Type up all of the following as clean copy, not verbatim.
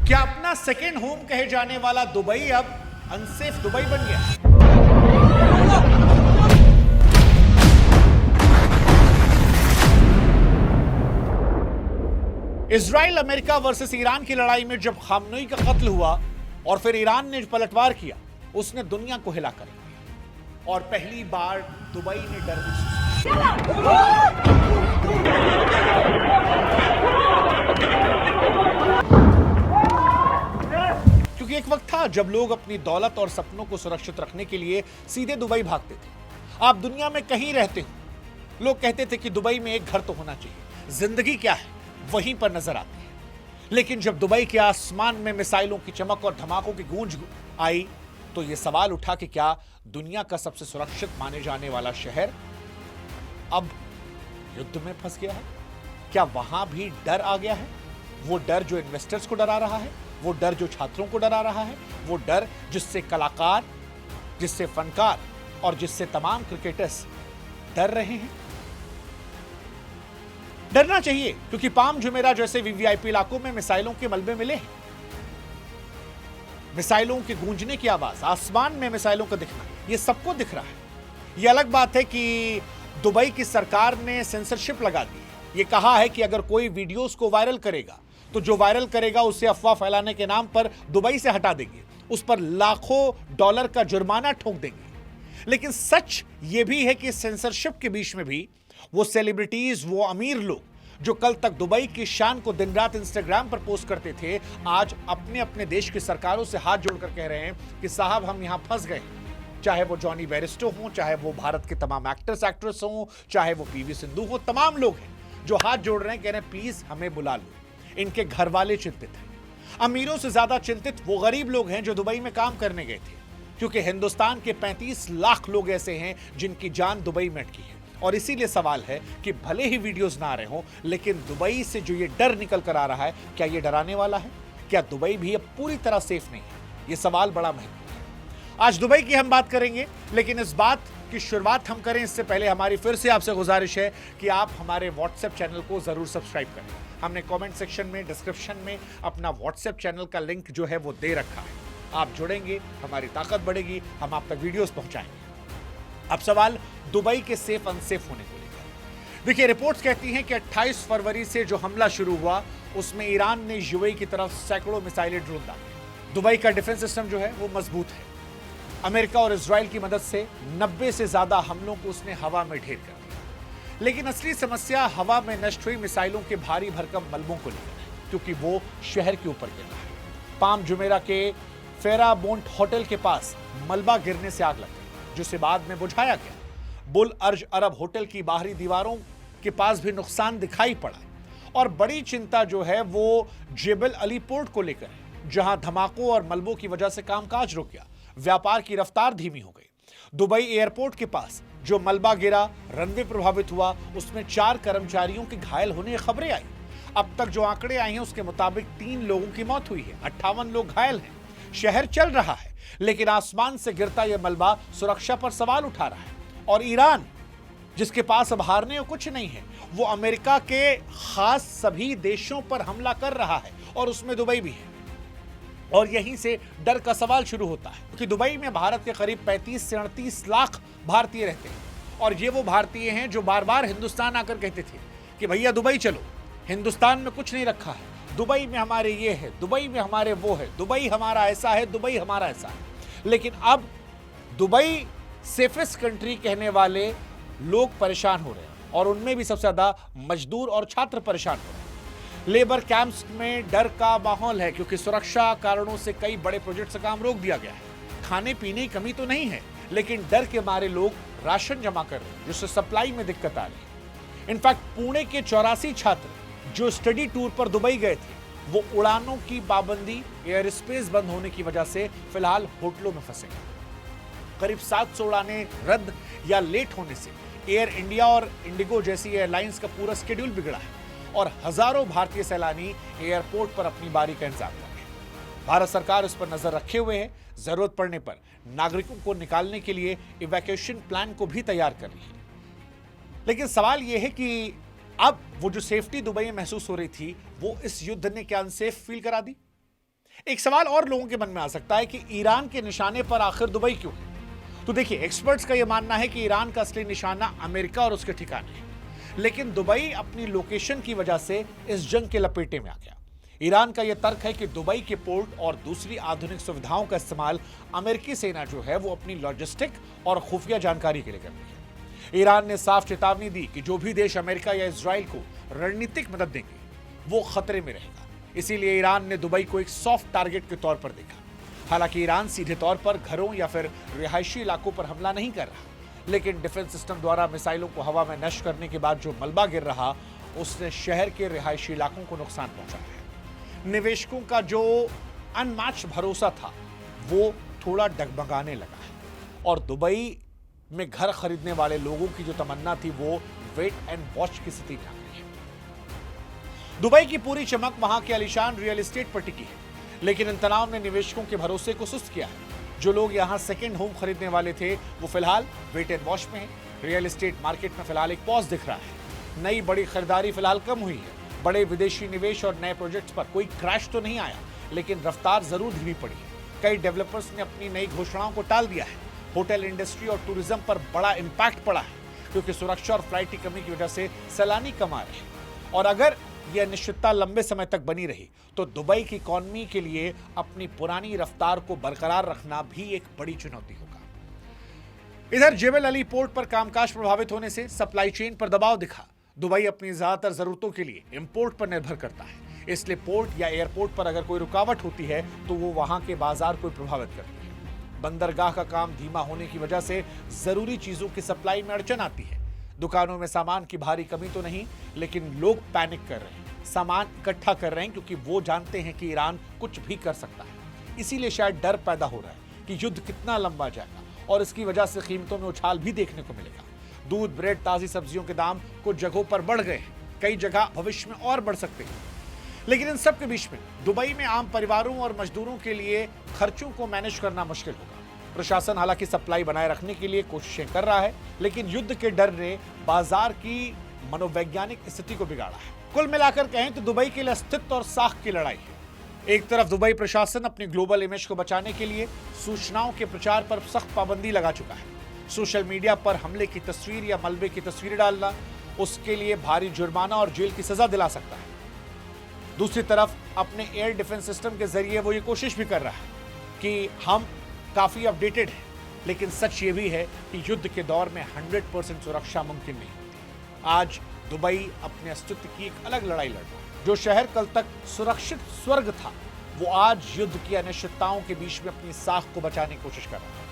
क्या अपना second home कहे जाने वाला दुबई अब अनसेफ दुबई बन गया? इजराइल अमेरिका वर्सेस ईरान की लड़ाई में जब खामनेई का कत्ल हुआ और फिर ईरान ने पलटवार किया, उसने दुनिया को हिला कर दिया और पहली बार दुबई ने डर महसूस किया। क्योंकि एक वक्त था जब लोग अपनी दौलत और सपनों को सुरक्षित रखने के लिए सीधे दुबई भागते थे। आप दुनिया में कहीं रहते हो, लोग कहते थे कि दुबई में एक घर तो होना चाहिए, जिंदगी क्या है वहीं पर नजर आती है। लेकिन जब दुबई के आसमान में मिसाइलों की चमक और धमाकों की गूंज आई तो यह सवाल उठा कि क्या दुनिया का सबसे सुरक्षित माने जाने वाला शहर अब युद्ध में फंस गया है? क्या वहां भी डर आ गया है? वो डर जो इन्वेस्टर्स को डरा रहा है, वो डर जो छात्रों को डरा रहा है, वो डर जिससे कलाकार, जिससे फनकार और जिससे तमाम क्रिकेटर्स डर रहे हैं। डरना चाहिए क्योंकि पाम जुमेरा जैसे वीवीआईपी इलाकों में मिसाइलों के मलबे मिले हैं। मिसाइलों के गूंजने की आवाज, आसमान में मिसाइलों का दिखना, यह सबको दिख रहा है। यह अलग बात है कि दुबई की सरकार ने सेंसरशिप लगा दी है। यह कहा है कि अगर कोई वीडियोस को वायरल करेगा तो जो वायरल करेगा उसे अफवाह फैलाने के नाम पर दुबई से हटा देंगे, उस पर लाखों डॉलर का जुर्माना ठोक देंगे। लेकिन सच यह भी है कि सेंसरशिप के बीच में भी वो सेलिब्रिटीज, वो अमीर लोग जो कल तक दुबई की शान को दिन रात इंस्टाग्राम पर पोस्ट करते थे, आज अपने अपने देश की सरकारों से हाथ जोड़कर कह रहे हैं कि साहब हम यहां फंस गए। चाहे वो जॉनी बेरिस्टो हो, चाहे वो भारत के तमाम एक्टर्स एक्ट्रेस हो, चाहे वो पीवी सिंधु हो, तमाम लोग हैं जो हाथ जोड़ रहे हैं, कह रहे हैं प्लीज हमें बुला लो। इनके घर वाले चिंतित हैं। अमीरों से ज्यादा चिंतित वो गरीब लोग हैं जो दुबई में काम करने गए थे, क्योंकि हिंदुस्तान के 35 लाख लोग ऐसे हैं जिनकी जान दुबई में अटकी है। और इसीलिए सवाल है कि भले ही वीडियोस ना आ रहे हो, लेकिन दुबई से जो ये डर निकल कर आ रहा है, क्या ये डराने वाला है? क्या दुबई भी अब पूरी तरह सेफ नहीं है? ये सवाल बड़ा महत्वपूर्ण है। आज दुबई की हम बात करेंगे, लेकिन इस बात की शुरुआत हम करें इससे पहले हमारी फिर से आपसे गुजारिश है कि आप हमारे व्हाट्सएप चैनल को जरूर सब्सक्राइब करें। हमने कमेंट सेक्शन में, डिस्क्रिप्शन में अपना व्हाट्सएप चैनल का लिंक जो है वो दे रखा है। आप जुड़ेंगे, हमारी ताकत बढ़ेगी, हम आप तक वीडियोस पहुंचाएंगे। अब सवाल दुबई के सेफ अनसेफ होने को लेकर। देखिए, रिपोर्ट्स कहती हैं कि 28 फरवरी से जो हमला शुरू हुआ उसमें ईरान ने यूएई की तरफ सैकड़ों मिसाइलें ड्रोन दागे। दुबई का डिफेंस सिस्टम जो है वो मजबूत है। अमेरिका और इजराइल की मदद से 90 से ज्यादा हमलों को उसने हवा में ढेर कर दिया। लेकिन असली समस्या हवा में नष्ट हुई मिसाइलों के भारी भरकम मलबों को लेकर है, क्योंकि वो शहर के ऊपर गिर रहा है। पाम जुमेरा के फेराबोंट होटल के पास मलबा गिरने से आग लग गई, जिसे बाद में बुझाया गया। बुल अर्ज अरब होटल की बाहरी दीवारों के पास भी नुकसान दिखाई पड़ा। और बड़ी चिंता जो है वो जेबल अली पोर्ट को लेकर है, जहां धमाकों और मलबों की वजह से कामकाज रुक गया, व्यापार की रफ्तार धीमी हो गई। दुबई एयरपोर्ट के पास जो मलबा गिरा, रनवे प्रभावित हुआ, उसमें 4 कर्मचारियों के घायल होने की खबरें आई। अब तक जो आंकड़े आए हैं उसके मुताबिक 3 लोगों की मौत हुई है, 58 लोग घायल हैं। शहर चल रहा है, लेकिन आसमान से गिरता यह मलबा सुरक्षा पर सवाल उठा रहा है। और ईरान, जिसके पास अब हारने को कुछ नहीं है, वो अमेरिका के खास सभी देशों पर हमला कर रहा है, और उसमें दुबई भी है। और यहीं से डर का सवाल शुरू होता है, क्योंकि दुबई में भारत के करीब 35 से 38 लाख भारतीय रहते हैं। और ये वो भारतीय हैं जो बार बार हिंदुस्तान आकर कहते थे कि भैया दुबई चलो, हिंदुस्तान में कुछ नहीं रखा है, दुबई में हमारे ये है, दुबई में हमारे वो है, दुबई हमारा ऐसा है, दुबई हमारा ऐसा है। लेकिन अब दुबई सेफेस्ट कंट्री कहने वाले लोग परेशान हो रहे हैं, और उनमें भी सबसे ज्यादा मजदूर और छात्र परेशान हो रहे हैं। लेबर कैंप्स में डर का माहौल है, क्योंकि सुरक्षा कारणों से कई बड़े प्रोजेक्ट से काम रोक दिया गया है। खाने पीने की कमी तो नहीं है, लेकिन डर के मारे लोग राशन जमा कर रहे हैं, जिससे सप्लाई में दिक्कत आ रही है। इनफैक्ट पुणे के 84 छात्र जो स्टडी टूर पर दुबई गए थे, वो उड़ानों की पाबंदी, एयर स्पेस बंद होने की वजह से फिलहाल होटलों में फंसे हैं। करीब 700 उड़ानें रद्द या लेट होने से एयर इंडिया और इंडिगो जैसी एयरलाइंस का पूरा शेड्यूल बिगड़ा है, और हजारों भारतीय सैलानी एयरपोर्ट पर अपनी बारी का इंतजार कर रहे हैं। भारत सरकार इस पर नजर रखे हुए है, जरूरत पड़ने पर नागरिकों को निकालने के लिए इवैक्यूएशन प्लान को भी तैयार कर रही है। लेकिन सवाल यह है कि अब वो जो सेफ्टी दुबई में महसूस हो रही थी, वो इस युद्ध ने क्या अनसेफ फील करा दी? एक सवाल और लोगों के मन में आ सकता है कि ईरान के निशाने पर आखिर दुबई क्यों है? तो देखिए, एक्सपर्ट्स का यह मानना है कि ईरान का असली निशाना अमेरिका और उसके ठिकाने है, लेकिन दुबई अपनी लोकेशन की वजह से इस जंग के लपेटे में आ गया। ईरान का यह तर्क है कि दुबई के पोर्ट और दूसरी आधुनिक सुविधाओं का इस्तेमाल अमेरिकी सेना जो है वो अपनी लॉजिस्टिक और खुफिया जानकारी के लिए करती है। ईरान ने साफ चेतावनी दी कि जो भी देश अमेरिका या इजराइल को रणनीतिक मदद देंगे वो खतरे में रहेगा। इसीलिए ईरान ने दुबई को एक सॉफ्ट टारगेट के तौर पर देखा। हालांकि ईरान सीधे तौर पर घरों या फिर रिहायशी इलाकों पर हमला नहीं कर रहा, लेकिन डिफेंस सिस्टम द्वारा मिसाइलों को हवा में नष्ट करने के बाद जो मलबा गिर रहा उसने शहर के रिहायशी इलाकों को नुकसान पहुंचाया है। निवेशकों का जो अनमैच्ड भरोसा था वो थोड़ा डगमगाने लगा है और दुबई में घर खरीदने वाले लोगों की जो तमन्ना थी वो वेट एंड वॉच की स्थिति में आ गई है। दुबई की पूरी चमक वहां के आलीशान रियल एस्टेट पर टिकी है, लेकिन इन तनाव ने निवेशकों के भरोसे को सुस्त किया है। जो लोग यहां सेकेंड होम खरीदने वाले थे वो फिलहाल वेट एंड वॉच में है। रियल एस्टेट मार्केट में फिलहाल एक पॉज दिख रहा है। नई बड़ी खरीदारी फिलहाल कम हुई है। बड़े विदेशी निवेश और नए प्रोजेक्ट्स पर कोई क्रैश तो नहीं आया, लेकिन रफ्तार जरूर धीमी पड़ी है। कई डेवलपर्स ने अपनी नई घोषणाओं को टाल दिया है। होटल इंडस्ट्री और टूरिज्म पर बड़ा इंपैक्ट पड़ा है, क्योंकि सुरक्षा और फ्लाइट की कमी की वजह से सैलानी कम आ रहे हैं। और अगर यह अनिश्चितता लंबे समय तक बनी रही तो दुबई की इकॉनमी के लिए अपनी पुरानी रफ्तार को बरकरार रखना भी एक बड़ी चुनौती होगा। इधर जेबल अली पोर्ट पर कामकाज प्रभावित होने से सप्लाई चेन पर दबाव दिखा। दुबई अपनी ज्यादातर जरूरतों के लिए इंपोर्ट पर निर्भर करता है, इसलिए पोर्ट या एयरपोर्ट पर अगर कोई रुकावट होती है तो वो वहां के बाजार को प्रभावित करती है। बंदरगाह का काम धीमा होने की वजह से जरूरी चीजों की सप्लाई में अड़चन आती है। दुकानों में सामान की भारी कमी तो नहीं, लेकिन लोग पैनिक कर रहे हैं, सामान इकट्ठा कर रहे हैं, क्योंकि वो जानते हैं कि ईरान कुछ भी कर सकता है। इसीलिए शायद डर पैदा हो रहा है कि युद्ध कितना लंबा जाएगा और इसकी वजह से कीमतों में उछाल भी देखने को मिलेगा। दूध, ब्रेड, ताजी सब्जियों के दाम कुछ जगहों पर बढ़ गए हैं, कई जगह भविष्य में और बढ़ सकते हैं। लेकिन इन सब के बीच में दुबई में आम परिवारों और मजदूरों के लिए खर्चों को मैनेज करना मुश्किल होगा। प्रशासन हालांकि सप्लाई बनाए रखने के लिए कोशिशें कर रहा है, लेकिन युद्ध के डर ने बाजार की मनोवैज्ञानिक स्थिति को बिगाड़ा है। कुल मिलाकर कहें तो दुबई के लिए अस्तित्व और साख की लड़ाई है। एक तरफ दुबई प्रशासन अपनी ग्लोबल इमेज को बचाने के लिए सूचनाओं के प्रचार पर सख्त पाबंदी लगा चुका है। सोशल मीडिया पर हमले की तस्वीर या मलबे की तस्वीरें डालना उसके लिए भारी जुर्माना और जेल की सजा दिला सकता है। दूसरी तरफ अपने एयर डिफेंस सिस्टम के जरिए वो ये कोशिश भी कर रहा है कि हम काफी अपडेटेड है, लेकिन सच ये भी है कि युद्ध के दौर में 100% सुरक्षा मुमकिन नहीं होती। आज दुबई अपने अस्तित्व की एक अलग लड़ाई लड़ रहा है। जो शहर कल तक सुरक्षित स्वर्ग था, वो आज युद्ध की अनिश्चितताओं के बीच में अपनी साख को बचाने की कोशिश कर रहा है।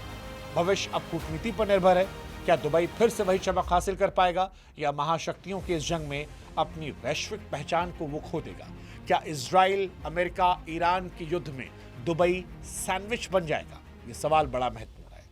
भविष्य अब कूटनीति पर निर्भर है। क्या दुबई फिर से वही चमक हासिल कर पाएगा या महाशक्तियों के इस जंग में अपनी वैश्विक पहचान को वो खो देगा? क्या इजराइल, अमेरिका, ईरान के युद्ध में दुबई सैंडविच बन जाएगा? ये सवाल बड़ा महत्वपूर्ण है।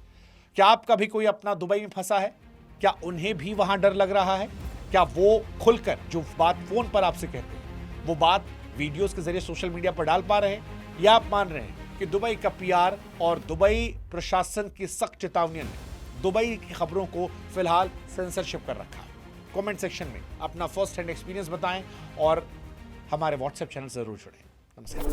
क्या आपका भी कोई अपना दुबई में फंसा है? क्या उन्हें भी वहां डर लग रहा है? क्या वो खुलकर जो बात फोन पर आपसे कहते हैं वो बात वीडियोस के जरिए सोशल मीडिया पर डाल पा रहे हैं, या आप मान रहे हैं कि दुबई का पीआर और दुबई प्रशासन की सख्त चेतावनियों ने दुबई की खबरों को फिलहाल सेंसरशिप कर रखा है? कमेंट सेक्शन में अपना फर्स्ट हैंड एक्सपीरियंस बताएं और हमारे व्हाट्सएप चैनल से जरूर जुड़ें। नमस्कार।